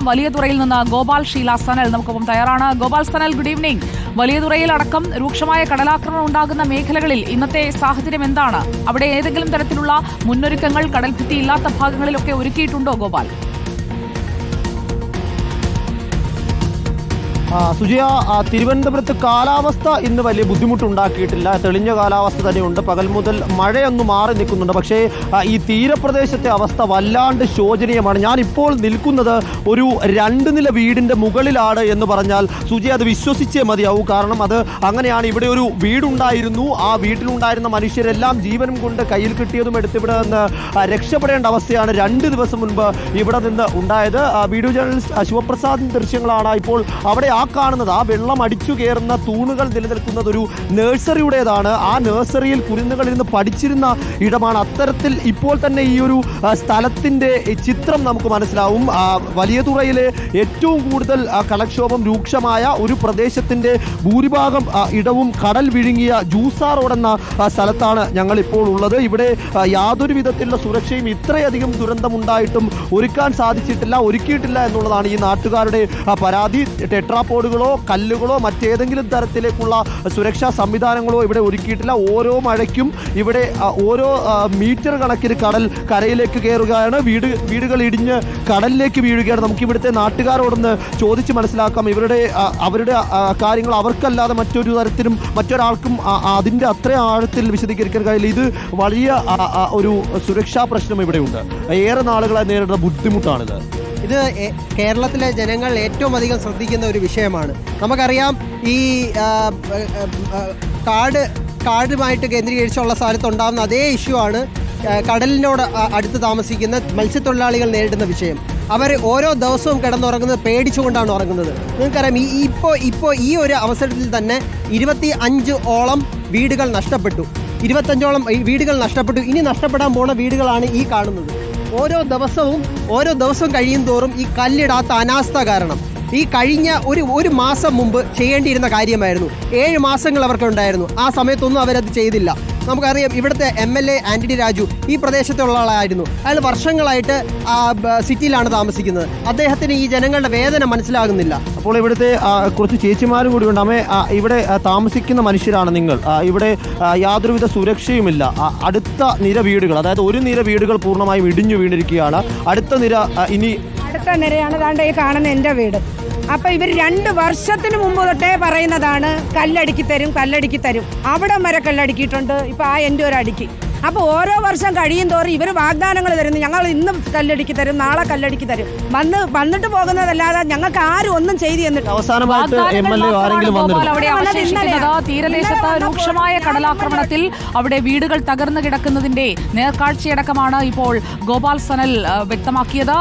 വലിയതുറയിൽ നിന്ന് ഗോപാൽ ഷീല സനൽ നമുക്കൊപ്പം തയ്യാറാണ്. Gopal Sanal, good evening. വലിയതുറയിൽ അടക്കം രൂക്ഷമായ കടലാക്രമണം ഉണ്ടാകുന്ന മേഖലകളിൽ ഇന്നത്തെ സാഹചര്യം എന്താണ്? അവിടെ ഏതെങ്കിലും തരത്തിലുള്ള മുന്നൊരുക്കങ്ങൾ കടൽഭിത്തി ഇല്ലാത്ത ഭാഗങ്ങളിലൊക്കെ ഒരുക്കിയിട്ടുണ്ടോ ഗോപാൽ? സുജയ, തിരുവനന്തപുരത്ത് കാലാവസ്ഥ ഇന്ന് വലിയ ബുദ്ധിമുട്ടുണ്ടാക്കിയിട്ടില്ല. തെളിഞ്ഞ കാലാവസ്ഥ തന്നെയുണ്ട്. പകൽ മുതൽ മഴയൊന്ന് മാറി നിൽക്കുന്നുണ്ട്. പക്ഷേ ഈ തീരപ്രദേശത്തെ അവസ്ഥ വല്ലാണ്ട് ശോചനീയമാണ്. ഞാനിപ്പോൾ നിൽക്കുന്നത് ഒരു 2 നില വീടിൻ്റെ മുകളിലാണ് എന്ന് പറഞ്ഞാൽ സുജയ അത് വിശ്വസിച്ചേ മതിയാവൂ. കാരണം അത് അങ്ങനെയാണ്. ഇവിടെ ഒരു വീടുണ്ടായിരുന്നു. ആ വീട്ടിലുണ്ടായിരുന്ന മനുഷ്യരെല്ലാം ജീവനും കൊണ്ട് കയ്യിൽ കിട്ടിയതും എടുത്തിവിടെ നിന്ന് രക്ഷപ്പെടേണ്ട അവസ്ഥയാണ് 2 ദിവസം മുൻപ് ഇവിടെ നിന്ന് ഉണ്ടായത്. വീഡിയോ ജേർണലിസ്റ്റ് ശിവപ്രസാദിന്റെ ദൃശ്യങ്ങളാണ് ഇപ്പോൾ അവിടെ കാണുന്നത്. ആ വെള്ളം അടിച്ചു കയറുന്ന തൂണുകൾ നിലനിൽക്കുന്നത് ഒരു നഴ്സറിയുടേതാണ്. ആ നഴ്സറിയിൽ കുരുന്നുകളിൽ നിന്ന് പഠിച്ചിരുന്ന ഇടമാണ്. അത്തരത്തിൽ ഇപ്പോൾ തന്നെ ഈ ഒരു സ്ഥലത്തിൻ്റെ ചിത്രം നമുക്ക് മനസ്സിലാവും. വലിയതുറയിലെ ഏറ്റവും കൂടുതൽ കടൽക്ഷോഭം രൂക്ഷമായ ഒരു പ്രദേശത്തിൻ്റെ ഭൂരിഭാഗം ഇടവും കടൽ വിഴുങ്ങിയ ജൂസാർ റോഡ് എന്ന സ്ഥലത്താണ് ഞങ്ങളിപ്പോൾ ഉള്ളത്. ഇവിടെ യാതൊരു വിധത്തിലുള്ള സുരക്ഷയും ഇത്രയധികം ദുരന്തമുണ്ടായിട്ടും ഒരുക്കിയിട്ടില്ല എന്നുള്ളതാണ് ഈ നാട്ടുകാരുടെ പരാതി. ടെട്രാപോഡുകളോ കല്ലുകളോ മറ്റേതെങ്കിലും തരത്തിലേക്കുള്ള സുരക്ഷാ സംവിധാനങ്ങളോ ഇവിടെ ഒരുക്കിയിട്ടില്ല. ഓരോ മഴയ്ക്കും ഇവിടെ ഓരോ മീറ്റർ കണക്കിന് കടൽ കരയിലേക്ക് കയറുകയാണ്. വീടുകൾ ഇടിഞ്ഞ് കടലിലേക്ക് വീഴുകയാണ്. നമുക്ക് ഇവിടുത്തെ നാട്ടുകാരോടൊന്ന് ചോദിച്ച് മനസ്സിലാക്കാം. അവരുടെ കാര്യങ്ങൾ അവർക്കല്ലാതെ മറ്റൊരു തരത്തിലും മറ്റൊരാൾക്കും അതിൻ്റെ അത്ര ആഴത്തിൽ വിശദീകരിക്കാൻ കഴിയില്ല. ഇത് വലിയ ഒരു സുരക്ഷാ പ്രശ്നം ഇവിടെയുണ്ട്. ഏറെ നാളുകളായി നേരിടുന്ന ബുദ്ധിമുട്ടാണിത്. ഇത് കേരളത്തിലെ ജനങ്ങൾ ഏറ്റവും അധികം ശ്രദ്ധിക്കുന്ന ഒരു വിഷയമാണ്. നമുക്കറിയാം, ഈ കാടുമായിട്ട് കേന്ദ്രീകരിച്ചുള്ള സ്ഥലത്തുണ്ടാകുന്ന അതേ ഇഷ്യൂ ആണ് കടലിനോട് അടുത്ത് താമസിക്കുന്ന മത്സ്യത്തൊഴിലാളികൾ നേരിടുന്ന വിഷയം. അവർ ഓരോ ദിവസവും കിടന്നുറങ്ങുന്നത് പേടിച്ചുകൊണ്ടാണ് ഉറങ്ങുന്നത്. നിങ്ങൾക്കറിയാം, ഇപ്പോൾ ഈ ഒരു അവസരത്തിൽ തന്നെ 25ഓളം വീടുകൾ നഷ്ടപ്പെട്ടു. 25ഓളം വീടുകൾ നഷ്ടപ്പെട്ടു. ഇനി നഷ്ടപ്പെടാൻ പോണ വീടുകളാണ് ഈ കാണുന്നത്. ഓരോ ദിവസവും കഴിയും തോറും ഈ കല്ലിടാത്ത അനാസ്ഥ കാരണം ഈ കഴിഞ്ഞ ഒരു മാസം മുമ്പ് ചെയ്യേണ്ടിയിരുന്ന കാര്യമായിരുന്നു. 7 മാസങ്ങൾ അവർക്കുണ്ടായിരുന്നു. ആ സമയത്തൊന്നും അവരത് ചെയ്തില്ല. നമുക്കറിയാം, ഇവിടുത്തെ MLA ആന്റണി രാജു ഈ പ്രദേശത്തുള്ള ആളായിരുന്നു. അയാൾ വർഷങ്ങളായിട്ട് സിറ്റിയിലാണ് താമസിക്കുന്നത്. അദ്ദേഹത്തിന് ഈ ജനങ്ങളുടെ വേദന മനസ്സിലാകുന്നില്ല. അപ്പോൾ ഇവിടുത്തെ കുറച്ച് ചേച്ചിമാരും കൂടി ഉണ്ട്. ഇവിടെ താമസിക്കുന്ന മനുഷ്യരാണ് നിങ്ങൾ. ഇവിടെ യാതൊരുവിധ സുരക്ഷയുമില്ല. അടുത്ത നിര വീടുകൾ, അതായത് ഒരു നിര വീടുകൾ പൂർണ്ണമായും ഇടിഞ്ഞു വീണിരിക്കുകയാണ്. അടുത്ത നിരയാണ് ദാണ്ട് ഈ കാണുന്ന എൻ്റെ വീട്. അപ്പോൾ ഇവർ 2 വർഷത്തിന് മുമ്പ് തൊട്ടേ പറയുന്നതാണ് കല്ലടുക്കി തരും. അവിടെ വരെ കല്ലടുക്കിയിട്ടുണ്ട്. ഇപ്പോൾ എൻ്റെ ഒരു അടുക്കി. അപ്പോൾ ഓരോ വർഷം കഴിയും തോറും ഇവർ വാഗ്ദാനങ്ങൾ തരുന്നു. ഞങ്ങൾ ഇന്നും കല്ലടുക്കി തരും, നാളെ കല്ലടുക്കി തരും. വന്നിട്ട് പോകുന്നതല്ലാതെ ഞങ്ങൾക്ക് ആരും ഒന്നും ചെയ്തു തന്നിട്ട് തീരദേശത്ത് രൂക്ഷമായ കടലാക്രമണത്തിൽ അവിടെ വീടുകൾ തകർന്നു കിടക്കുന്നതിന്റെ നേർക്കാഴ്ചയടക്കമാണ് ഇപ്പോൾ ഗോപാൽ സനൽ വ്യക്തമാക്കിയത്.